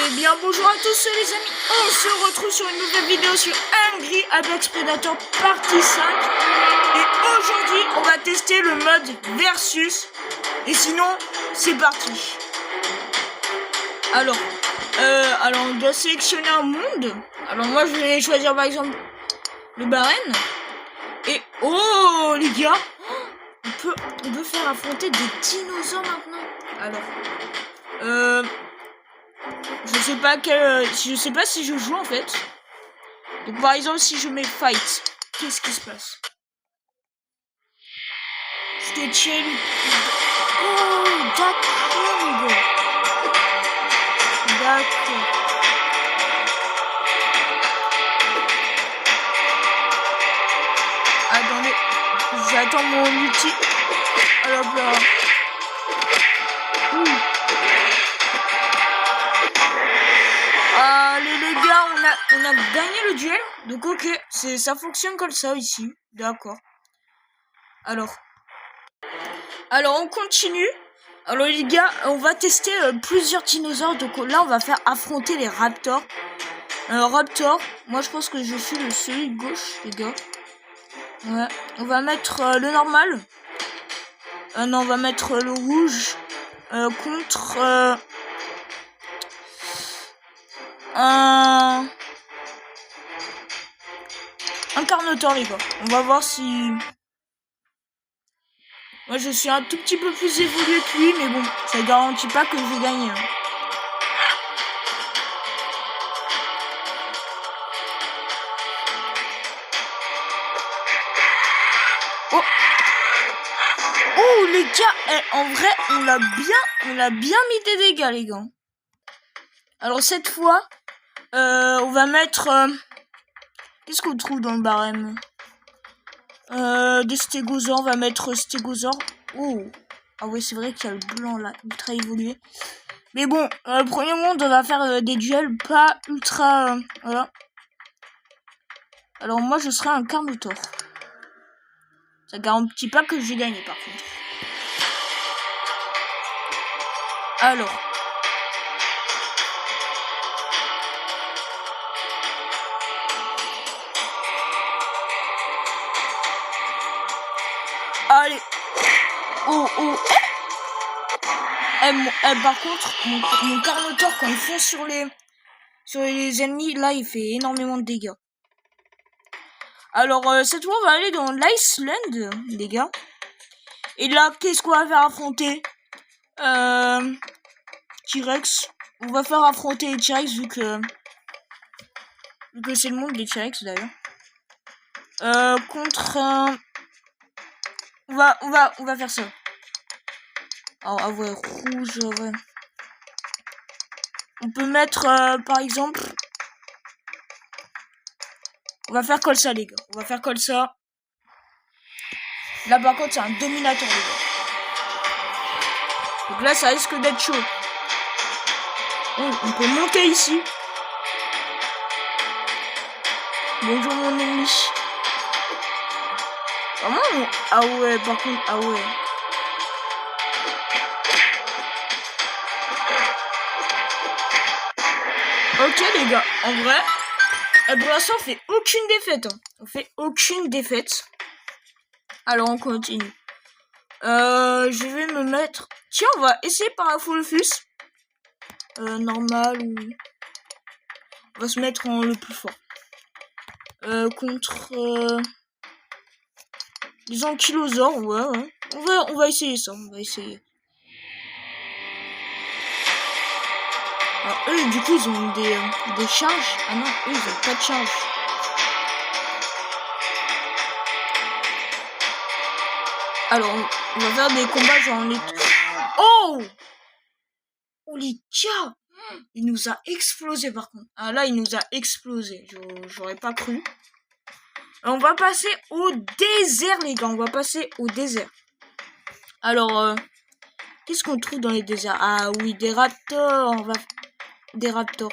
Eh bien bonjour à tous les amis, on se retrouve sur une nouvelle vidéo sur Angry Apex Predator partie 5. Et aujourd'hui on va tester le mode versus. Et sinon c'est parti. Alors on doit sélectionner un monde. Alors moi je vais choisir par exemple le Bahreïn. Et oh les gars, on peut faire affronter des dinosaures maintenant. Alors je sais pas si je joue en fait. Donc par exemple si je mets fight, qu'est-ce qui se passe? C'était chill. Oh d'accord les gars. D'accord. Attendez, j'attends mon ulti. Alors là. Allez les gars, on a gagné le duel. Donc ok, ça fonctionne comme ça ici. D'accord. Alors on continue. Alors les gars, on va tester plusieurs dinosaures. Donc là, on va faire affronter les raptors. Raptor, moi je pense que je suis celui de gauche, les gars. Ouais, on va mettre le normal. Non, on va mettre le rouge contre un Carnotaur, les gars. On va voir si... Moi, je suis un tout petit peu plus évolué que lui, mais bon, ça garantit pas que je vais gagner. Hein. Oh les gars, en vrai, on a bien mis des dégâts, les gars. Alors cette fois, on va mettre... Qu'est-ce qu'on trouve dans le barème? Des stégosaures, on va mettre stégosaures. Oh, ah oui, c'est vrai qu'il y a le blanc là, ultra évolué. Mais bon, premier monde, on va faire des duels pas ultra... voilà. Alors moi, je serai un Carnotaur. Ça garantit pas que j'ai gagné par contre. Alors. Allez. Oh. Par contre, mon Carnotaur, quand il fonce sur les ennemis, là, il fait énormément de dégâts. Alors, cette fois, on va aller dans l'Iceland, les gars. Et là, qu'est-ce qu'on va faire affronter? T-Rex. On va faire affronter les T-Rex, vu que c'est le monde des T-Rex, d'ailleurs. Contre on va faire ça. Alors, ah ouais, rouge, ouais. On peut mettre, par exemple... On va faire comme ça, les gars. On va faire comme ça. Là, par contre, c'est un dominateur, les gars. Donc là, ça risque d'être chaud. On peut monter ici. Bonjour, mon ennemi. Vraiment? Ah ouais, par contre, ah ouais. Ok, les gars, en vrai... pour l'instant, on fait aucune défaite. Hein. On fait aucune défaite. Alors, on continue. Je vais me mettre... Tiens, on va essayer par un full fus. Normal ou... On va se mettre en le plus fort. Contre... les ankylosaures, ouais. On va essayer ça, on va essayer. Alors, eux, du coup, ils ont des charges. Ah non, eux, ils ont pas de charge. Alors, on va faire des combats genre en état. Oh! Oh les gars! Il nous a explosé par contre. Ah là, il nous a explosé. J'aurais pas cru. Alors, on va passer au désert, les gars. On va passer au désert. Alors, qu'est-ce qu'on trouve dans les déserts? Ah oui, des raptors. Des raptors.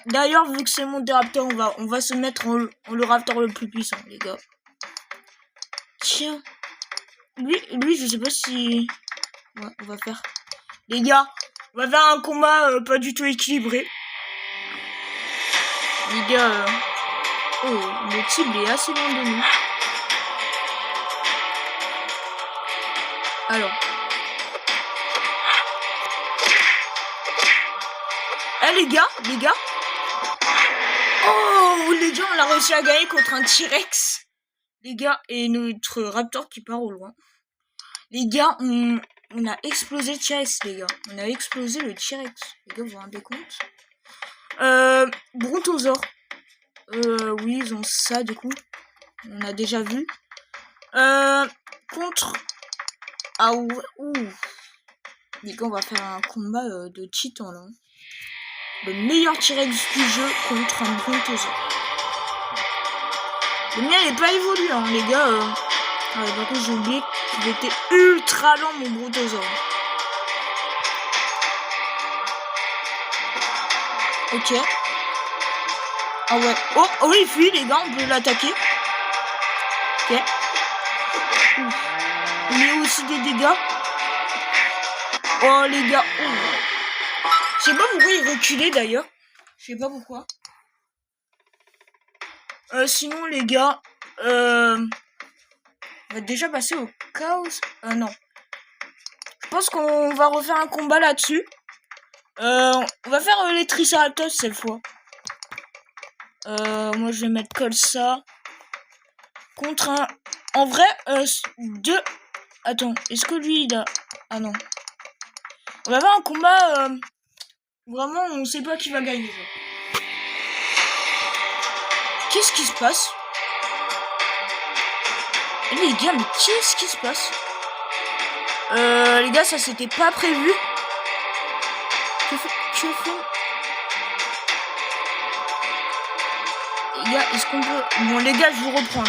D'ailleurs, vu que c'est mon des raptors, on va se mettre en le raptor le plus puissant, les gars. Tiens. Lui, je sais pas si... Ouais, on va faire... Les gars, On va faire un combat pas du tout équilibré. Les gars, oh, notre cible est assez loin de nous. Alors. Eh les gars. Oh les gars, on a réussi à gagner contre un T-Rex. Les gars, et notre Raptor qui part au loin. Les gars, on a explosé le T-Rex, les gars. On a explosé le T-Rex. Les gars, vous vous rendez compte? Brontosaure. Oui, ils ont ça, du coup. On a déjà vu. Contre... Ah ouais, ouh. Les gars, on va faire un combat de titan, là. Le meilleur T-Rex du jeu contre un Brontosaure. Le mien n'est pas évolué, hein, les gars. Par contre, j'ai oublié qu'il était ultra lent, mon Brontosaure. Ok. Ah ouais. Oh, il fuit, les gars, on peut l'attaquer. Ok. Il met aussi des dégâts. Oh, les gars. Oh. Je sais pas pourquoi il reculait, d'ailleurs. Je sais pas pourquoi. Sinon, les gars, on va déjà passer au chaos. Non. Je pense qu'on va refaire un combat là-dessus. On va faire les Triceratops cette fois. Moi, je vais mettre comme ça. Contre un... En vrai, deux... Attends, est-ce que lui, il a... Ah non. On va faire un combat... Vraiment, on sait pas qui va gagner. Qu'est-ce qui se passe? Les gars, mais qu'est-ce qui se passe? Les gars, ça c'était pas prévu. Que fait les gars, est-ce qu'on peut... Bon, les gars, je vous reprends.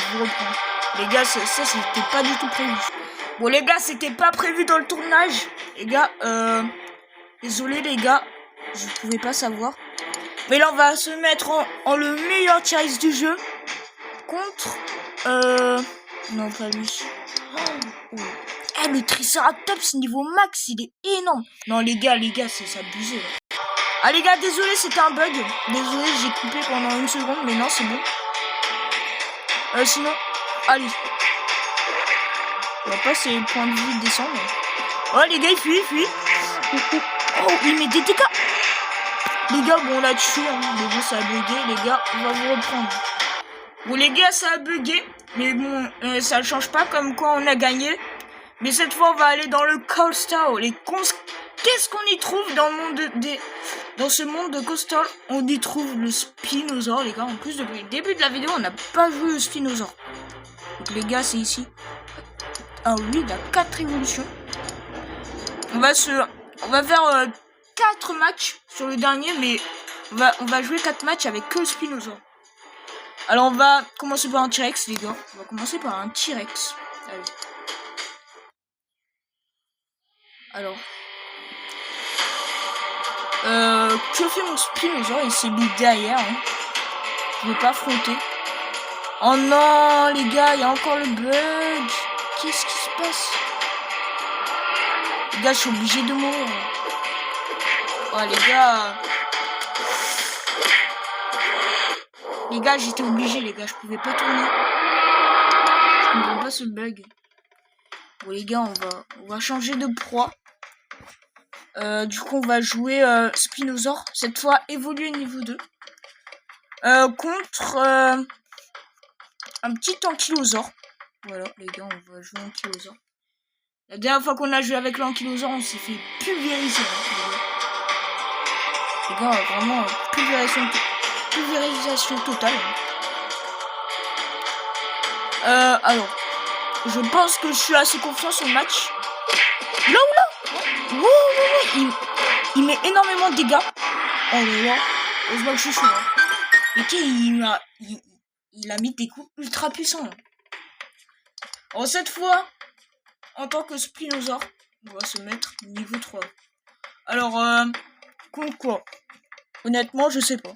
Les gars, ça c'était pas du tout prévu. Bon, les gars, c'était pas prévu dans le tournage. Les gars, désolé, les gars. Je pouvais pas savoir. Mais là, on va se mettre en le meilleur T-Rex du jeu. Contre... Non, pas lui. Oh. Eh, le Triceratops niveau max, il est énorme. Non, les gars, c'est abusé. Là. Ah, les gars, désolé, c'était un bug. Désolé, j'ai coupé pendant une seconde, mais non, c'est bon. Sinon, allez. On va pas ces points de vie descendre. Oh, les gars, il fuit. Oh, il met des dégâts. Les gars, bon, on l'a tué, hein. Mais bon, ça a bugué, les gars, on va vous reprendre. Bon, les gars, ça a bugué. Mais bon, ça ne change pas comme quoi on a gagné. Mais cette fois, on va aller dans le Coastal. Qu'est-ce qu'on y trouve dans le monde dans ce monde de Coastal? On y trouve le Spinosaure, les gars. En plus, depuis le début de la vidéo, on n'a pas joué au Spinosaure. Donc, les gars, c'est ici. Ah oui, il a 4 évolutions. On va faire 4 matchs sur le dernier, mais on va jouer 4 matchs avec que le Spinosaure. Alors, on va commencer par un T-Rex, les gars. On va commencer par un T-Rex. Allez. Alors. Que fait mon Spinosaure? Il s'est mis derrière. Hein. Je veux pas affronter. Oh non, les gars, il y a encore le bug. Qu'est-ce qui se passe? Les gars, je suis obligé de mourir. Oh, les gars. Les gars, j'étais obligé, les gars. Je pouvais pas tourner. Je comprends pas ce bug. Bon, les gars, on va changer de proie. Du coup, on va jouer Spinosaure. Cette fois, évoluer niveau 2. Contre un petit ankylosaure. Voilà, les gars, on va jouer ankylosaure. La dernière fois qu'on a joué avec l'ankylosaure, on s'est fait pulvériser. Les gars, vraiment, pulvérisation totale. Alors, je pense que je suis assez confiant sur le match. Là. Wow, il met énormément de dégâts. Oh là là, je vois que je suis chaud. Hein. Et il a mis des coups ultra puissants. Alors cette fois, en tant que Spinosaure, on va se mettre niveau 3. Alors, contre quoi? Honnêtement, je sais pas.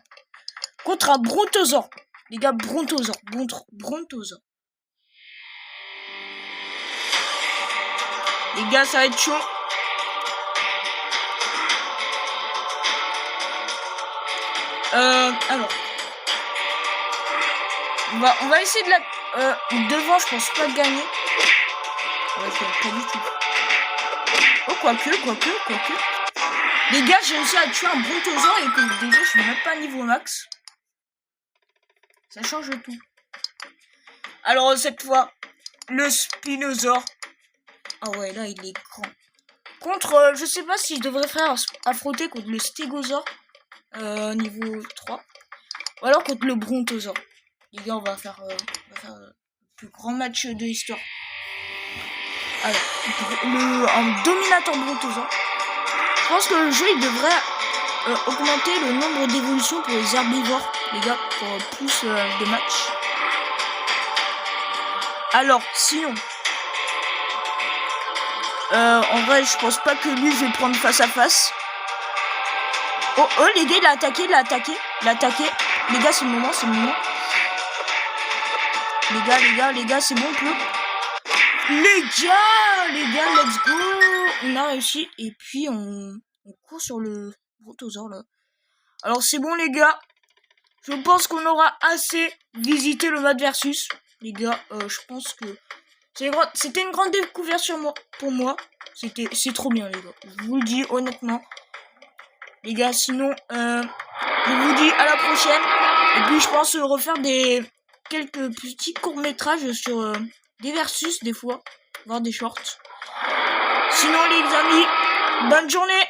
Contre un Brontosaure. Les gars, Brontosaure. Les gars, ça va être chaud. Alors. On va essayer de la... devant, je pense pas gagner. Ouais, je gagne pas du tout. Oh, quoique. Les gars, j'ai réussi à tuer un brontosaure et que déjà, je suis même pas niveau max. Ça change tout. Alors, cette fois, le spinosaure. Ah ouais, là, il est grand. Contre, je sais pas si je devrais faire affronter contre le stégosaure. Niveau 3. Ou alors contre le brontosaure. Les gars, on va faire le plus grand match de l'histoire. Alors, un dominateur brontosaure. Je pense que le jeu, il devrait augmenter le nombre d'évolutions pour les herbivores, les gars, pour plus de matchs. Alors, sinon... en vrai, je pense pas que lui, je vais le prendre face à face. Oh, les gars, il a attaqué. Les gars, c'est le moment. Les gars, c'est bon, peu. Les gars, let's go. On a réussi. Et puis, on court sur le brontosaure, là. Alors, c'est bon, les gars. Je pense qu'on aura assez visité le mode versus. Les gars, je pense que c'était une grande découverte pour moi. C'est trop bien, les gars. Je vous le dis honnêtement. Les gars, sinon, je vous dis à la prochaine. Et puis, je pense refaire quelques petits courts-métrages sur des versus, des fois. Voir des shorts. Sinon, les amis, bonne journée.